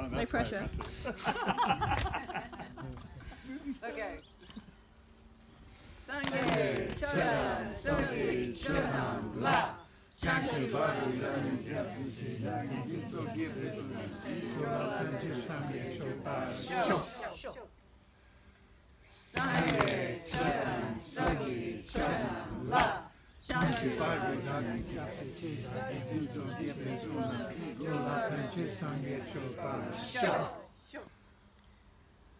No pressure. Okay. Sangye, Chola, Soki, Chonam, La. Chanchu Bari, So give it to Sangye, Show. Sangye, Cholam, Soki, Chonam, La. Chanchu Bari, Show.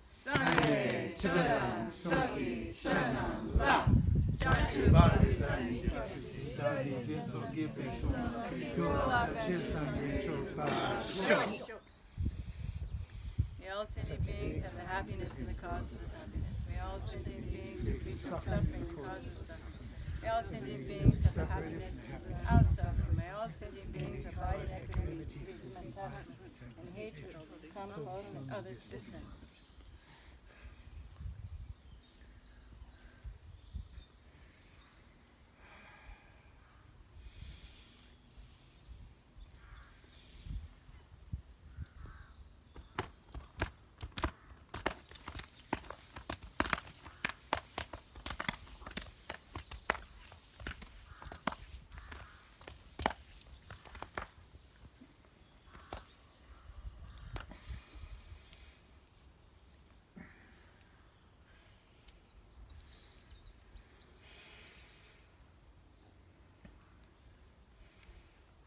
Sangye, Cholam, Soki, Chonam, La. Chanchu Bari, May all sentient beings have the happiness and the causes of happiness. May all sentient beings be free from suffering and the causes of suffering. May all sentient beings have the happiness without suffering. May all sentient beings abide in equanimity, free from attachment and hatred, come close and others distant.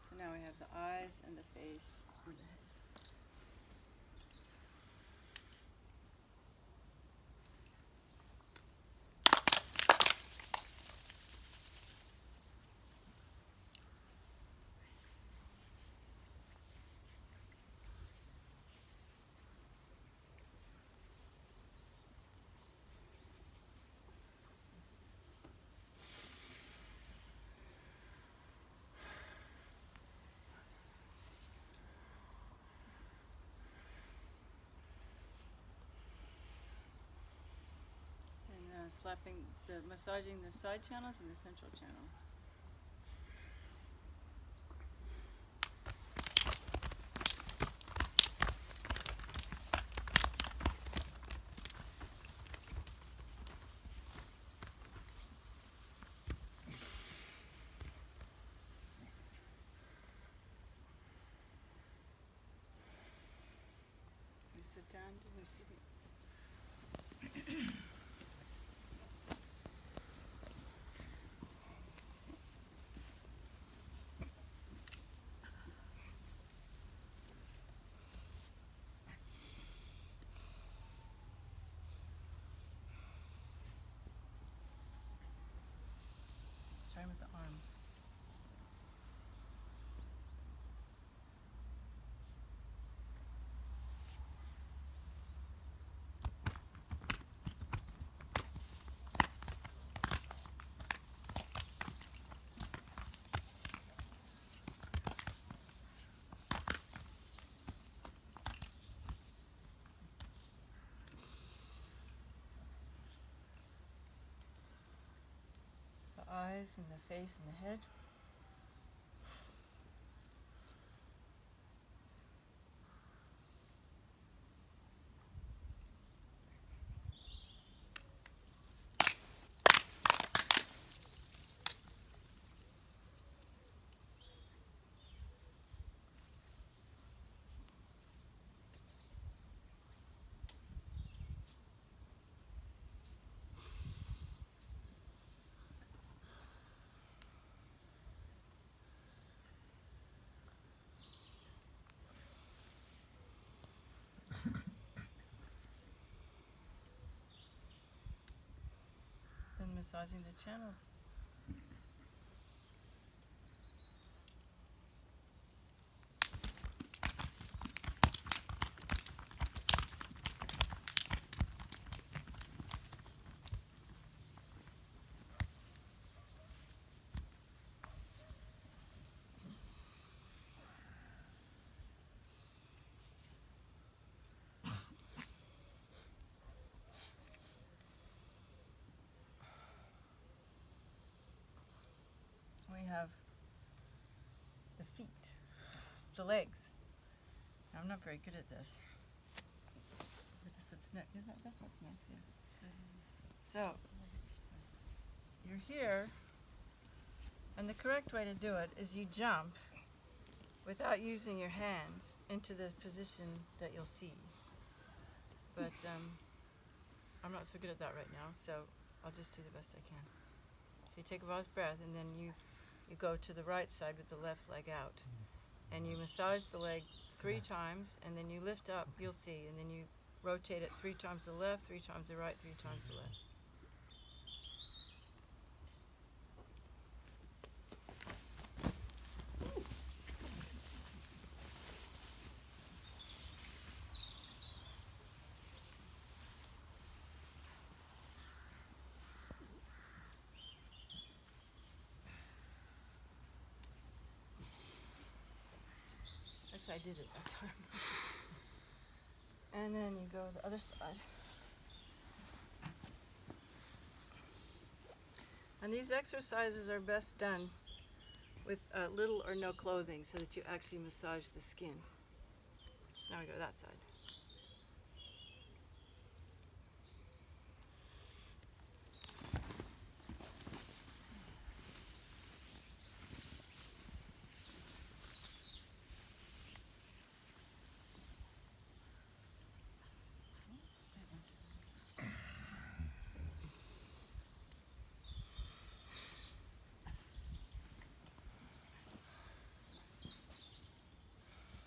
So now we have the eyes and the face and the head. Massaging the side channels and the central channel. You sit down, you sit. Starting with the arms. The eyes and the face and the head. Then massaging the channels. We have the feet, the legs. I'm not very good at this. But that's what's next. That's what's next, yeah. So, you're here, and the correct way to do it is you jump without using your hands into the position that you'll see. But I'm not so good at that right now, so I'll just do the best I can. So you take a vast breath, and then you go to the right side with the left leg out. And you massage the leg 3 times, and then you lift up, you'll see, and then you rotate it 3 times to the left, 3 times to the right, 3 times to the left. Actually, I did it that time. And then you go the other side. And these exercises are best done with little or no clothing so that you actually massage the skin. So now we go that side.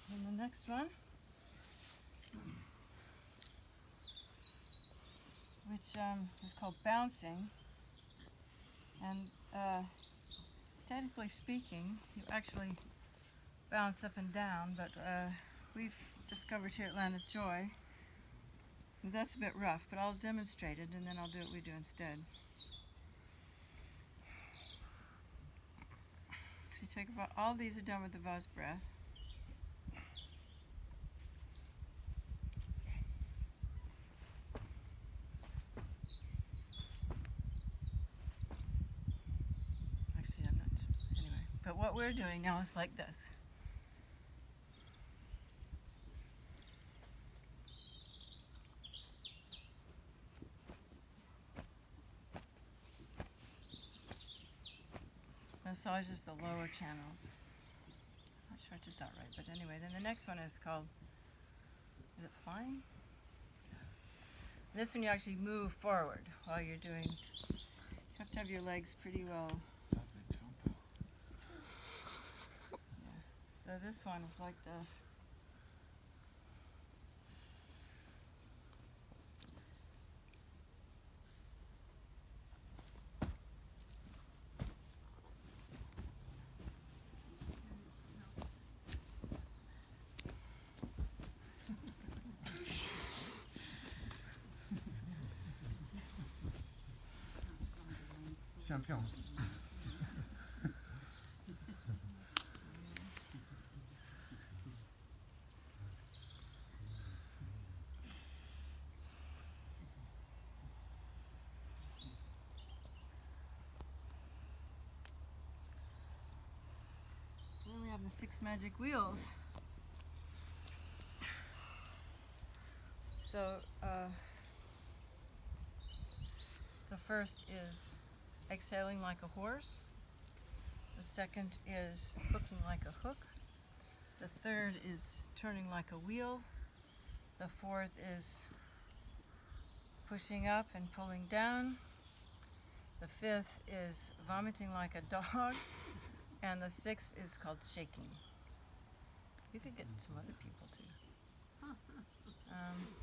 And the next one, which is called bouncing. And technically speaking, you actually bounce up and down, but we've discovered here at Land of Joy that that's a bit rough, but I'll demonstrate it and then I'll do what we do instead. So you take about, all these are done with the vast breath. Actually, I'm not, anyway. But what we're doing now is like this. Massages the lower channels. Not sure I did that right, but anyway, then the next one is called, is it flying? This one you actually move forward while you're doing, you have to have your legs pretty well. Yeah. So this one is like this. Champion. Then we have the 6 magic wheels. So the first is exhaling like a horse. The second is hooking like a hook. The third is turning like a wheel. The fourth is pushing up and pulling down. The fifth is vomiting like a dog. And the sixth is called shaking. You could get some other people too.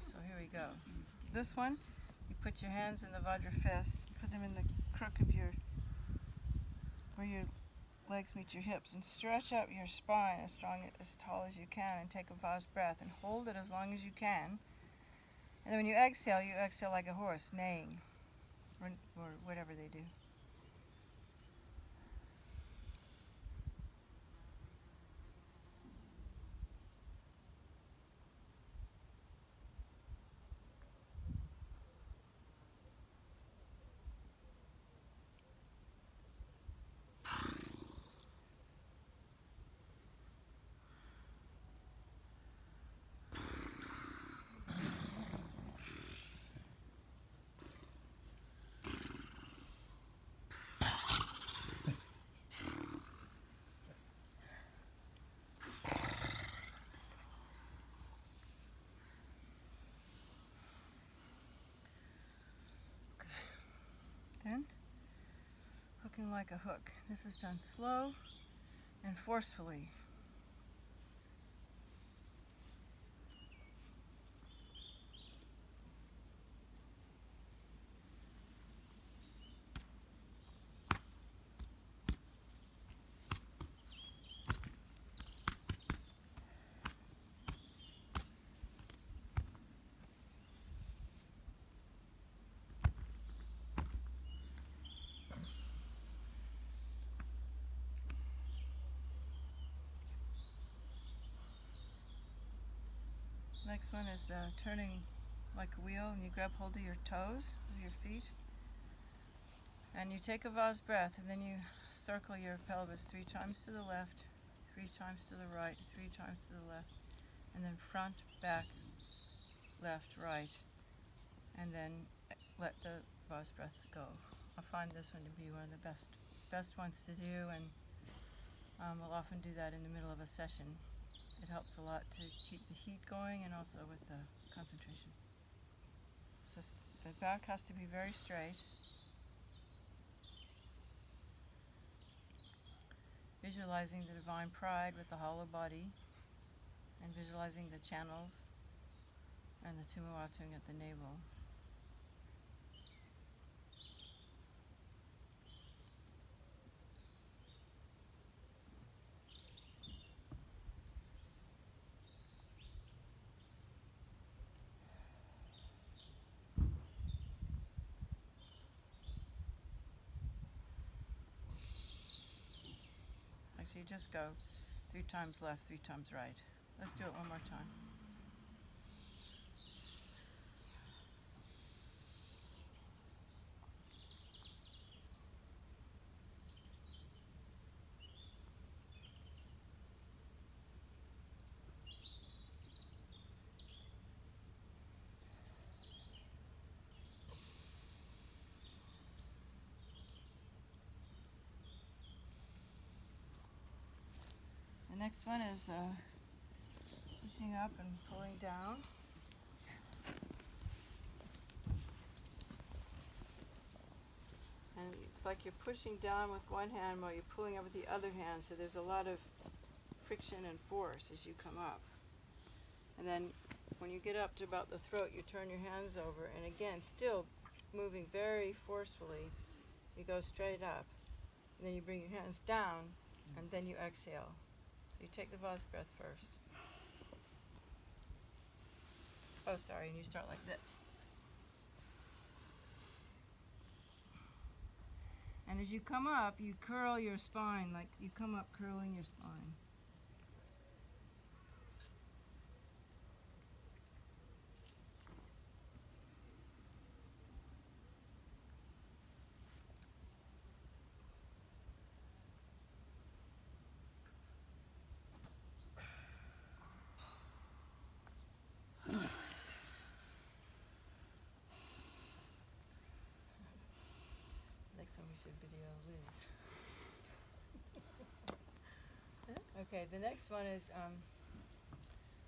So here we go. This one, you put your hands in the Vajra fist, put them in the crook of your, where your legs meet your hips, and stretch out your spine as tall as you can, and take a vast breath and hold it as long as you can. And then when you exhale like a horse, neighing, or whatever they do. looking like a hook. This is done slow and forcefully. Next one is turning like a wheel, and you grab hold of your toes with your feet. And you take a vase breath, and then you circle your pelvis 3 times to the left, 3 times to the right, 3 times to the left, and then front, back, left, right, and then let the vase breath go. I find this one to be one of the best ones to do, and we'll often do that in the middle of a session. It helps a lot to keep the heat going and also with the concentration. So the back has to be very straight. Visualizing the divine pride with the hollow body, and visualizing the channels and the tumuatung at the navel. Actually, you just go 3 times left, 3 times right. Let's do it one more time. The next one is pushing up and pulling down. And it's like you're pushing down with one hand while you're pulling up with the other hand, so there's a lot of friction and force as you come up. And then when you get up to about the throat, you turn your hands over, and again, still moving very forcefully, you go straight up. And then you bring your hands down, and then you exhale. So you take the vase breath first. Oh, sorry, and you start like this. And as you come up, you curl your spine, like you come up curling your spine. Next one we should video Liz. Okay, the next one is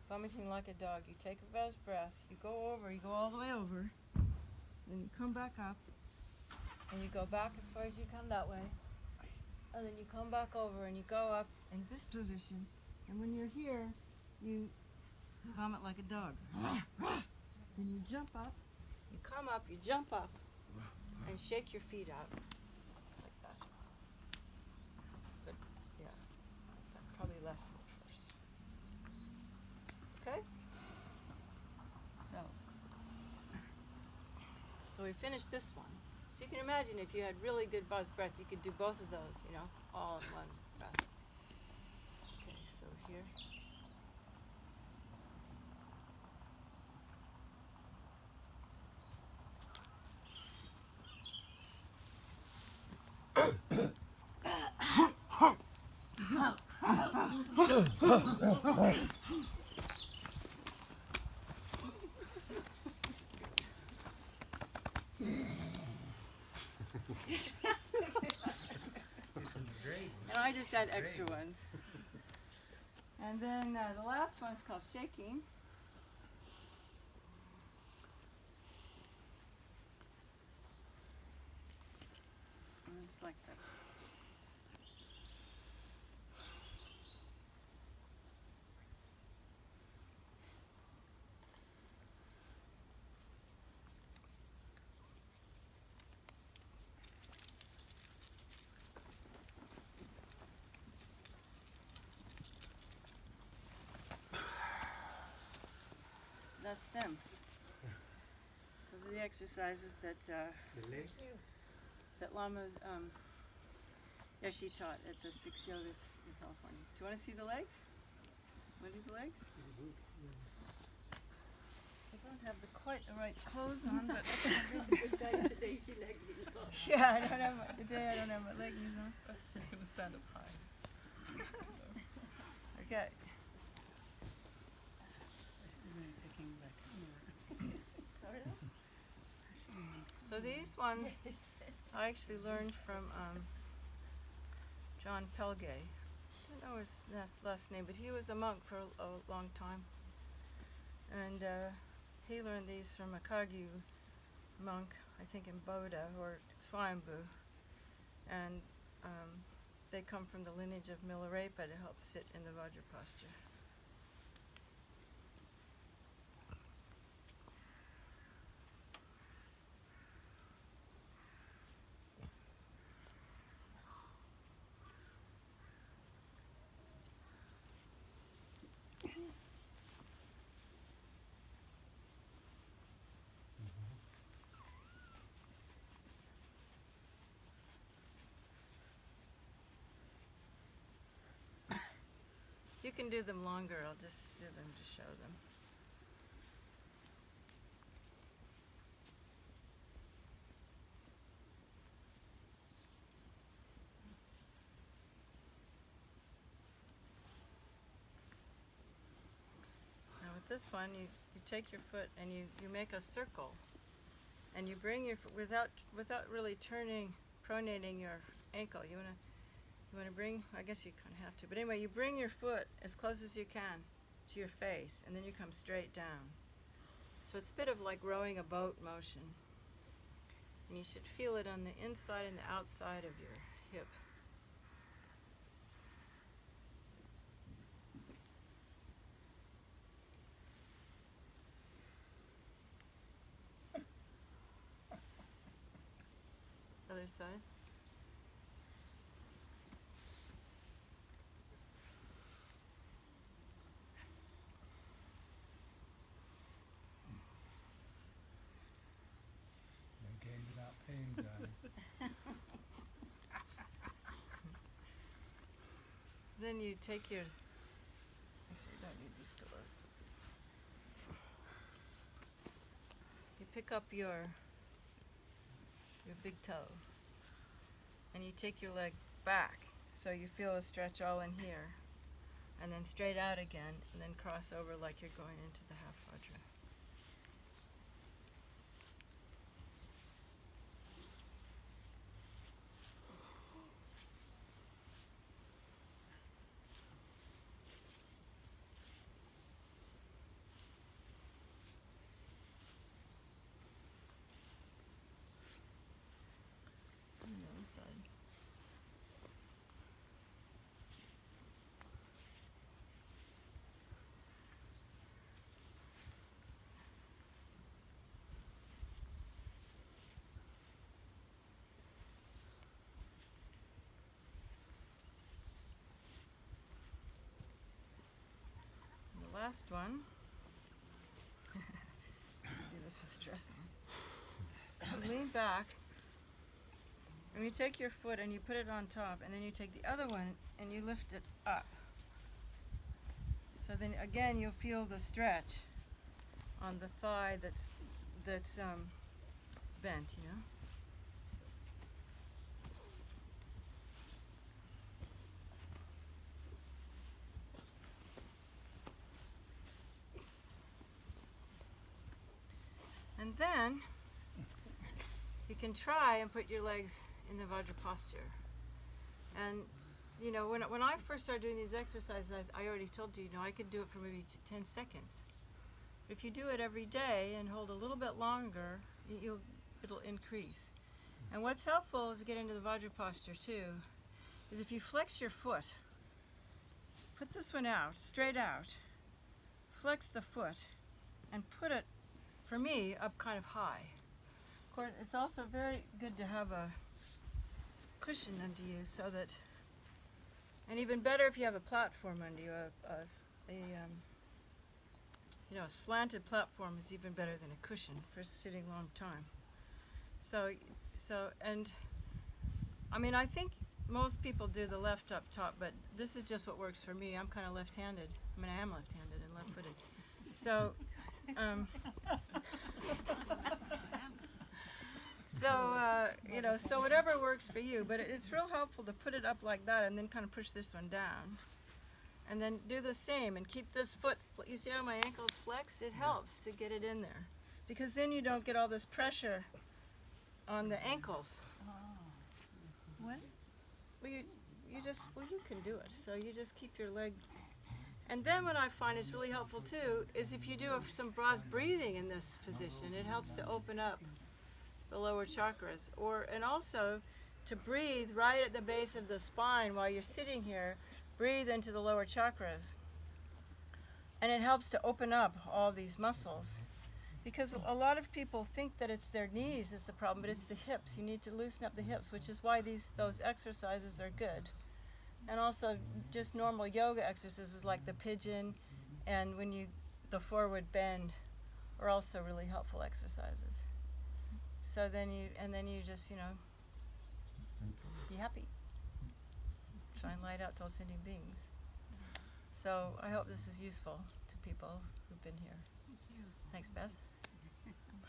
vomiting like a dog. You take a vase breath, you go over, you go all the way over, then you come back up, and you go back as far as you come that way, and then you come back over and you go up in this position, and when you're here, you vomit like a dog. Then you jump up, you come up, you jump up, and shake your feet out, like that. But, yeah, probably left foot first. Okay? So we finished this one. So you can imagine if you had really good buzz breath, you could do both of those, you know, all in one breath. Okay, so here. And I just add extra ones. And then the last one's called shaking. And it's like this. That's them. Those are the exercises that The leg? that Lama's yeah, she taught at the 6 yogas in California. Do you want to see the legs? Want to do the legs? I don't have quite the right clothes on, but yeah, I don't have today. I don't have my leggings on. You're gonna stand up high. Okay. So these ones I actually learned from John Pelgay. I don't know his last name, but he was a monk for a long time. And he learned these from a Kagyu monk, I think in Bodha or Swayambhu. And they come from the lineage of Milarepa to help sit in the Vajra posture. You can do them longer, I'll just do them to show them. Now with this one, you take your foot and you make a circle. And you bring your foot without really pronating your ankle. You wanna bring, I guess you kind of have to, but anyway, you bring your foot as close as you can to your face, and then you come straight down. So it's a bit of like rowing a boat motion. And you should feel it on the inside and the outside of your hip. Other side. No gain without pain, darling. Then you take your, actually you don't need these pillows. You pick up your big toe and you take your leg back so you feel a stretch all in here and then straight out again and then cross over like you're going into the half vajra. On the other side. And the last one, do this with the dress on. You lean back, and you take your foot and you put it on top, and then you take the other one and you lift it up. So then again you'll feel the stretch on the thigh that's bent, you know. And then you can try and put your legs in the Vajra posture. And you know, when I first started doing these exercises, I already told you, I could do it for maybe 10 seconds. But if you do it every day and hold a little bit longer, it'll increase. And what's helpful is to get into the Vajra posture too, is if you flex your foot, put this one out, straight out, flex the foot, and put it, for me, up kind of high. Of course, it's also very good to have a cushion under you so that, and even better if you have a platform under you, a slanted platform is even better than a cushion for sitting a long time. And I mean, I think most people do the left up top, but this is just what works for me. I'm kind of left-handed. I mean, I am left-handed and left-footed. So, so whatever works for you, but it's real helpful to put it up like that and then kind of push this one down. And then do the same and keep this foot, you see how my ankle's flexed? It helps to get it in there. Because then you don't get all this pressure on the ankles. What? Well, you can do it. So you just keep your leg. And then what I find is really helpful too is if you do some breathing in this position, it helps to open up the lower chakras. And also to breathe right at the base of the spine while you're sitting here. Breathe into the lower chakras. And it helps to open up all these muscles. Because a lot of people think that it's their knees is the problem, but it's the hips. You need to loosen up the hips, which is why those exercises are good. And also just normal yoga exercises like the pigeon and the forward bend are also really helpful exercises. So then you just, be happy. Shine light out to all sentient beings. So I hope this is useful to people who've been here. Thanks, Beth.